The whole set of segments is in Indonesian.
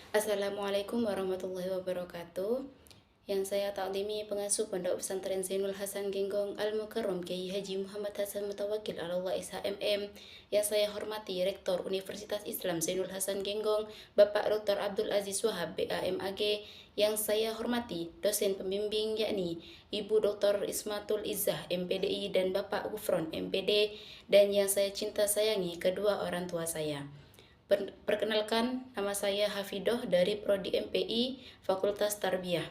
Assalamualaikum warahmatullahi wabarakatuh. Yang saya taklimi pengasuh Pondok Pesantren Zainul Hasan Genggong Al-Mukarram Kiai Haji Muhammad Hasan Mutawakil Allah SHMM. Yang saya hormati Rektor Universitas Islam Zainul Hasan Genggong Bapak Dr. Abdul Aziz Wahab BAMAG. Yang saya hormati dosen pembimbing yakni Ibu Dr. Ismatul Izzah MPDI dan Bapak Gufron MPD. Dan yang saya cinta sayangi kedua orang tua saya. Perkenalkan, nama saya Hafidoh dari Prodi MPI Fakultas Tarbiyah.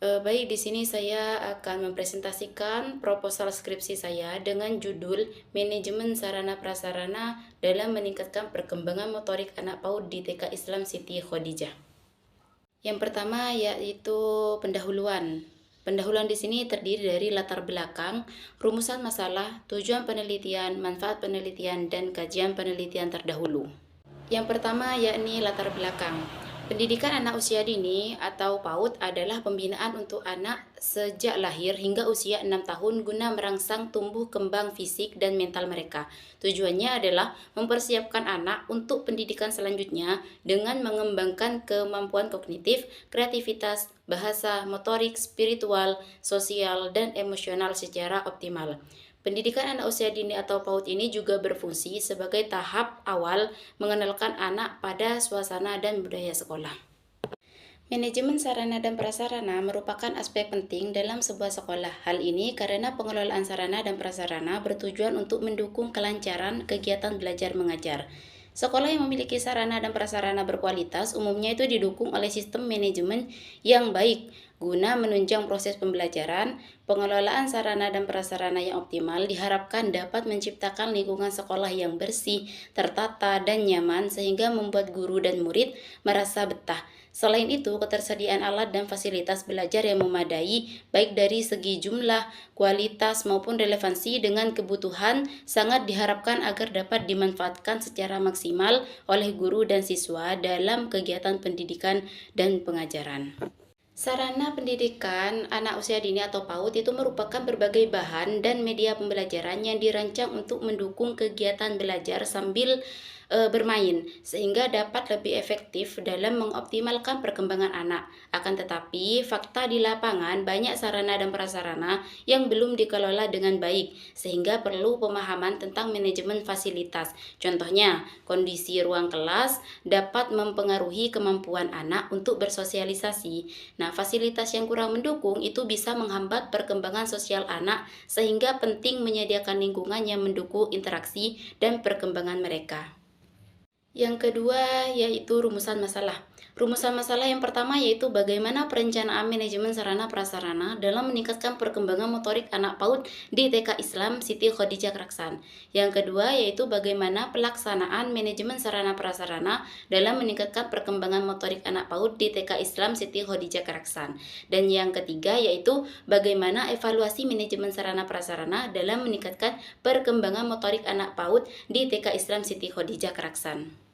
Baik, di sini saya akan mempresentasikan proposal skripsi saya dengan judul Manajemen Sarana Prasarana dalam Meningkatkan Perkembangan Motorik Anak PAUD di TK Islam Siti Khadijah. Yang pertama yaitu pendahuluan. Pendahuluan di sini terdiri dari latar belakang, rumusan masalah, tujuan penelitian, manfaat penelitian, dan kajian penelitian terdahulu. Yang pertama yakni latar belakang. Pendidikan anak usia dini atau PAUD adalah pembinaan untuk anak sejak lahir hingga usia 6 tahun guna merangsang tumbuh kembang fisik dan mental mereka. Tujuannya adalah mempersiapkan anak untuk pendidikan selanjutnya dengan mengembangkan kemampuan kognitif, kreativitas, bahasa, motorik, spiritual, sosial, dan emosional secara optimal. Pendidikan anak usia dini atau PAUD ini juga berfungsi sebagai tahap awal mengenalkan anak pada suasana dan budaya sekolah. Manajemen sarana dan prasarana merupakan aspek penting dalam sebuah sekolah. Hal ini karena pengelolaan sarana dan prasarana bertujuan untuk mendukung kelancaran kegiatan belajar mengajar. Sekolah yang memiliki sarana dan prasarana berkualitas umumnya itu didukung oleh sistem manajemen yang baik guna menunjang proses pembelajaran. Pengelolaan sarana dan prasarana yang optimal diharapkan dapat menciptakan lingkungan sekolah yang bersih, tertata, dan nyaman sehingga membuat guru dan murid merasa betah. Selain itu, ketersediaan alat dan fasilitas belajar yang memadai, baik dari segi jumlah, kualitas, maupun relevansi dengan kebutuhan, sangat diharapkan agar dapat dimanfaatkan secara maksimal oleh guru dan siswa dalam kegiatan pendidikan dan pengajaran. Sarana pendidikan anak usia dini atau PAUD itu merupakan berbagai bahan dan media pembelajaran yang dirancang untuk mendukung kegiatan belajar sambil bermain sehingga dapat lebih efektif dalam mengoptimalkan perkembangan anak. Akan tetapi, fakta di lapangan banyak sarana dan prasarana yang belum dikelola dengan baik sehingga perlu pemahaman tentang manajemen fasilitas. Contohnya, kondisi ruang kelas dapat mempengaruhi kemampuan anak untuk bersosialisasi. Nah, fasilitas yang kurang mendukung itu bisa menghambat perkembangan sosial anak sehingga penting menyediakan lingkungan yang mendukung interaksi dan perkembangan mereka. Yang kedua yaitu rumusan masalah. Rumusan masalah yang pertama yaitu bagaimana perencanaan manajemen sarana prasarana dalam meningkatkan perkembangan motorik anak PAUD di TK Islam Siti Khadijah Kraksan. Yang kedua yaitu bagaimana pelaksanaan manajemen sarana prasarana dalam meningkatkan perkembangan motorik anak PAUD di TK Islam Siti Khadijah Kraksan. Dan yang ketiga yaitu bagaimana evaluasi manajemen sarana prasarana dalam meningkatkan perkembangan motorik anak PAUD di TK Islam Siti Khadijah Kraksan.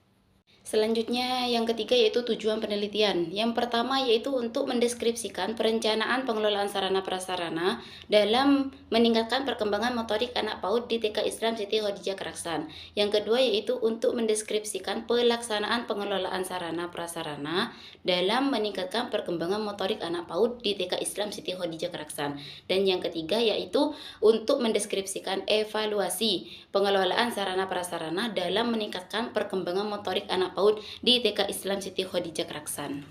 Selanjutnya yang ketiga yaitu tujuan penelitian. Yang pertama yaitu untuk mendeskripsikan perencanaan pengelolaan sarana prasarana dalam meningkatkan perkembangan motorik anak PAUD di TK Islam Siti Khadijah Kraksan. Yang kedua yaitu untuk mendeskripsikan pelaksanaan pengelolaan sarana prasarana dalam meningkatkan perkembangan motorik anak PAUD di TK Islam Siti Khadijah Kraksan. Dan yang ketiga yaitu untuk mendeskripsikan evaluasi pengelolaan sarana prasarana dalam meningkatkan perkembangan motorik anak PAUD di TK Islam Siti Khadijah Kraksan.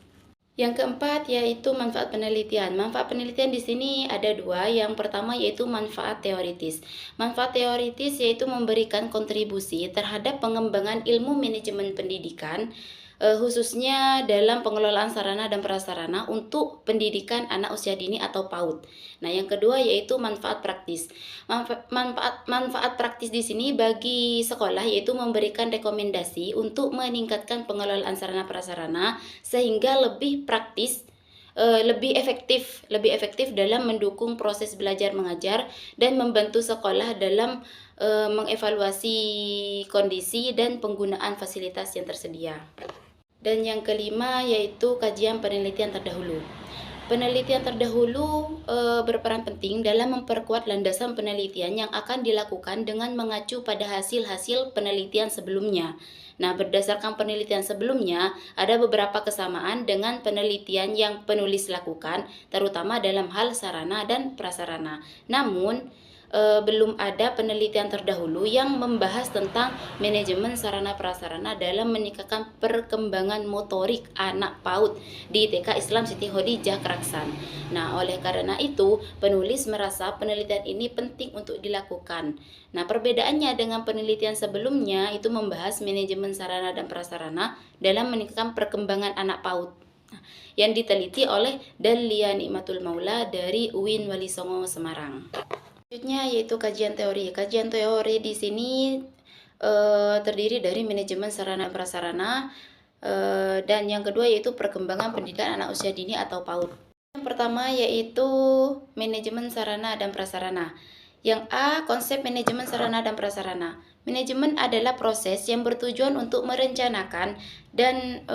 Yang keempat yaitu manfaat penelitian. Manfaat penelitian di sini ada dua. Yang pertama yaitu manfaat teoritis. Manfaat teoritis yaitu memberikan kontribusi terhadap pengembangan ilmu manajemen pendidikan, khususnya dalam pengelolaan sarana dan prasarana untuk pendidikan anak usia dini atau PAUD. Nah, yang kedua yaitu manfaat praktis. Manfaat praktis di sini bagi sekolah yaitu memberikan rekomendasi untuk meningkatkan pengelolaan sarana prasarana sehingga lebih praktis, lebih efektif dalam mendukung proses belajar mengajar dan membantu sekolah dalam mengevaluasi kondisi dan penggunaan fasilitas yang tersedia. Dan yang kelima yaitu kajian penelitian terdahulu. Penelitian terdahulu berperan penting dalam memperkuat landasan penelitian yang akan dilakukan dengan mengacu pada hasil-hasil penelitian sebelumnya. Nah, berdasarkan penelitian sebelumnya, ada beberapa kesamaan dengan penelitian yang penulis lakukan, terutama dalam hal sarana dan prasarana. Namun, belum ada penelitian terdahulu yang membahas tentang manajemen sarana prasarana dalam meningkatkan perkembangan motorik anak PAUD di TK Islam Siti Khadijah Kraksan. Nah, oleh karena itu, penulis merasa penelitian ini penting untuk dilakukan. Nah, perbedaannya dengan penelitian sebelumnya itu membahas manajemen sarana dan prasarana dalam meningkatkan perkembangan anak PAUD. Yang diteliti oleh Dalia Nikmatul Maula dari UIN Wali Songo Semarang. Selanjutnya yaitu kajian teori. Kajian teori di sini terdiri dari manajemen sarana prasarana dan yang kedua yaitu perkembangan pendidikan anak usia dini atau PAUD. Yang pertama yaitu manajemen sarana dan prasarana. Yang A, konsep manajemen sarana dan prasarana. Manajemen adalah proses yang bertujuan untuk merencanakan dan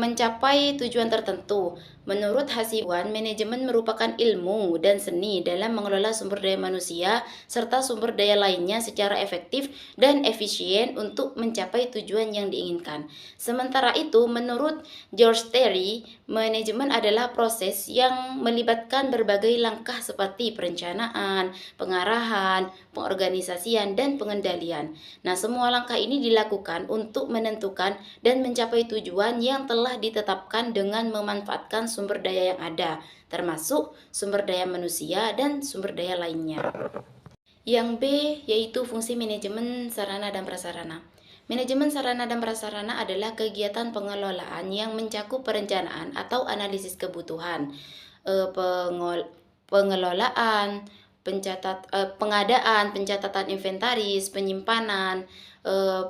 mencapai tujuan tertentu. Menurut Hasibuan, manajemen merupakan ilmu dan seni dalam mengelola sumber daya manusia serta sumber daya lainnya secara efektif dan efisien untuk mencapai tujuan yang diinginkan. Sementara itu, menurut George Terry, manajemen adalah proses yang melibatkan berbagai langkah seperti perencanaan, pengarahan, pengorganisasian, dan pengendalian. Nah, semua langkah ini dilakukan untuk menentukan dan mencapai tujuan yang telah ditetapkan dengan memanfaatkan sumber daya yang ada, termasuk sumber daya manusia dan sumber daya lainnya. Yang B yaitu fungsi manajemen sarana dan prasarana. Manajemen sarana dan prasarana adalah kegiatan pengelolaan yang mencakup perencanaan atau analisis kebutuhan, pengelolaan, pengadaan, pencatatan inventaris, penyimpanan,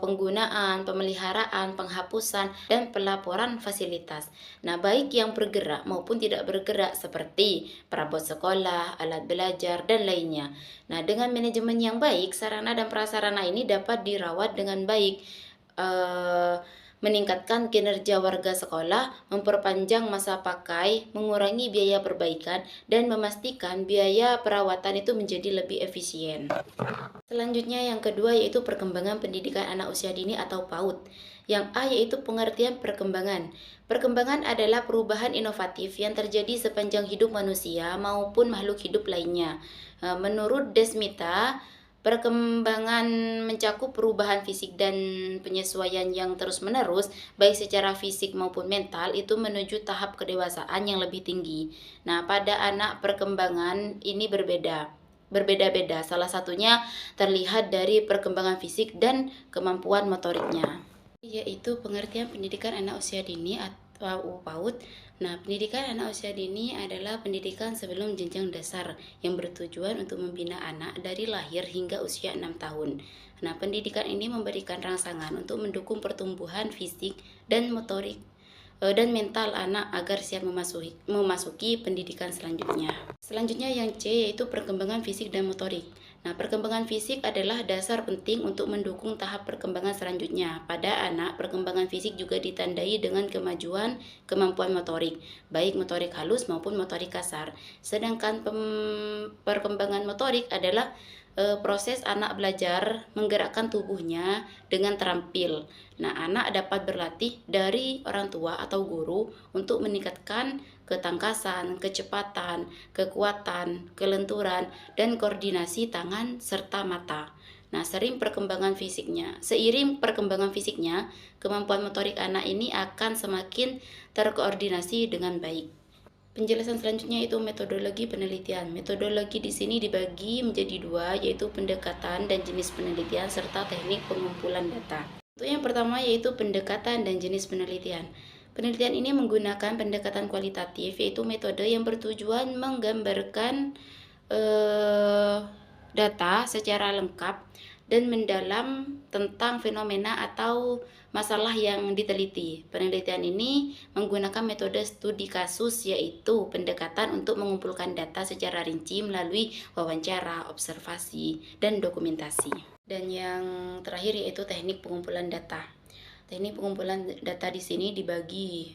penggunaan, pemeliharaan, penghapusan, dan pelaporan fasilitas. Nah, baik yang bergerak maupun tidak bergerak seperti perabot sekolah, alat belajar, dan lainnya. Nah, dengan manajemen yang baik, sarana dan prasarana ini dapat dirawat dengan baik, meningkatkan kinerja warga sekolah, memperpanjang masa pakai, mengurangi biaya perbaikan, dan memastikan biaya perawatan itu menjadi lebih efisien. Selanjutnya yang kedua yaitu perkembangan pendidikan anak usia dini atau PAUD. Yang A yaitu pengertian perkembangan. Perkembangan adalah perubahan inovatif yang terjadi sepanjang hidup manusia maupun makhluk hidup lainnya. Menurut Desmita, perkembangan mencakup perubahan fisik dan penyesuaian yang terus-menerus, baik secara fisik maupun mental, itu menuju tahap kedewasaan yang lebih tinggi. Nah, pada anak perkembangan ini berbeda-beda. Salah satunya terlihat dari perkembangan fisik dan kemampuan motoriknya. Yaitu pengertian pendidikan anak usia dini atau PAUD. Nah, pendidikan anak usia dini adalah pendidikan sebelum jenjang dasar yang bertujuan untuk membina anak dari lahir hingga usia 6 tahun. Nah, pendidikan ini memberikan rangsangan untuk mendukung pertumbuhan fisik dan motorik dan mental anak agar siap memasuki pendidikan selanjutnya. Selanjutnya yang C yaitu perkembangan fisik dan motorik. Nah, perkembangan fisik adalah dasar penting untuk mendukung tahap perkembangan selanjutnya. Pada anak, perkembangan fisik juga ditandai dengan kemajuan kemampuan motorik, baik motorik halus maupun motorik kasar. Sedangkan perkembangan motorik adalah proses anak belajar menggerakkan tubuhnya dengan terampil. Nah, anak dapat berlatih dari orang tua atau guru untuk meningkatkan ketangkasan, kecepatan, kekuatan, kelenturan, dan koordinasi tangan serta mata. Nah, seiring perkembangan fisiknya, kemampuan motorik anak ini akan semakin terkoordinasi dengan baik. Penjelasan selanjutnya itu metodologi penelitian. Metodologi di sini dibagi menjadi dua, yaitu pendekatan dan jenis penelitian serta teknik pengumpulan data. Untuk yang pertama yaitu pendekatan dan jenis penelitian. Penelitian ini menggunakan pendekatan kualitatif, yaitu metode yang bertujuan menggambarkan data secara lengkap dan mendalam tentang fenomena atau masalah yang diteliti. Penelitian ini menggunakan metode studi kasus, yaitu pendekatan untuk mengumpulkan data secara rinci melalui wawancara, observasi, dan dokumentasi. Dan yang terakhir yaitu teknik pengumpulan data. Teknik pengumpulan data di sini dibagi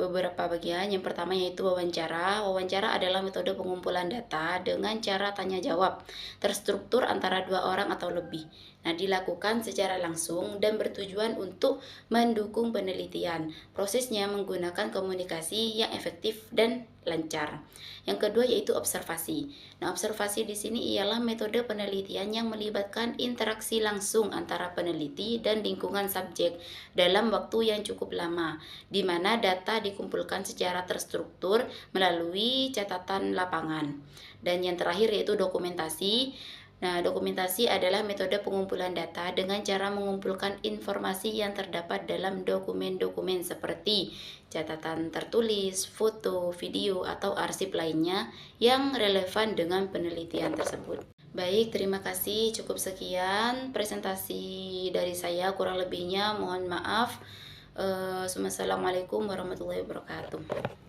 beberapa bagian. Yang pertama yaitu wawancara. Wawancara adalah metode pengumpulan data dengan cara tanya jawab terstruktur antara dua orang atau lebih. Nah, dilakukan secara langsung dan bertujuan untuk mendukung penelitian. Prosesnya menggunakan komunikasi yang efektif dan lancar. Yang kedua yaitu observasi. Nah, observasi di sini ialah metode penelitian yang melibatkan interaksi langsung antara peneliti dan lingkungan subjek dalam waktu yang cukup lama, di mana data dikumpulkan secara terstruktur melalui catatan lapangan. Dan yang terakhir yaitu dokumentasi. Nah, dokumentasi adalah metode pengumpulan data dengan cara mengumpulkan informasi yang terdapat dalam dokumen-dokumen seperti catatan tertulis, foto, video, atau arsip lainnya yang relevan dengan penelitian tersebut. Baik, terima kasih. Cukup sekian presentasi dari saya. Kurang lebihnya mohon maaf. Assalamualaikum warahmatullahi wabarakatuh.